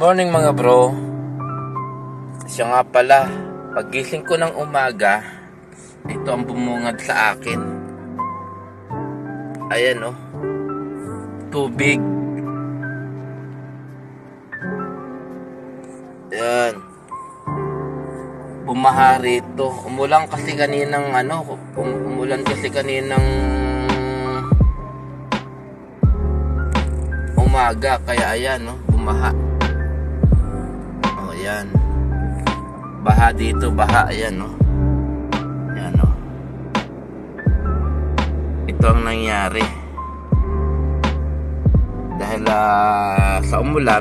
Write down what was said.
Morning mga bro. Siya nga pala, paggising ko ng umaga, ito ang bumungad sa akin. Ayan oh, tubig. Ayan, bumaha rito. Umulan kasi kaninang umaga, kaya ayan oh, bumaha. Oh, ayan. Baha dito, baha, ayan oh. Ayan oh. Ito ang nangyari. Dahil sa umulan,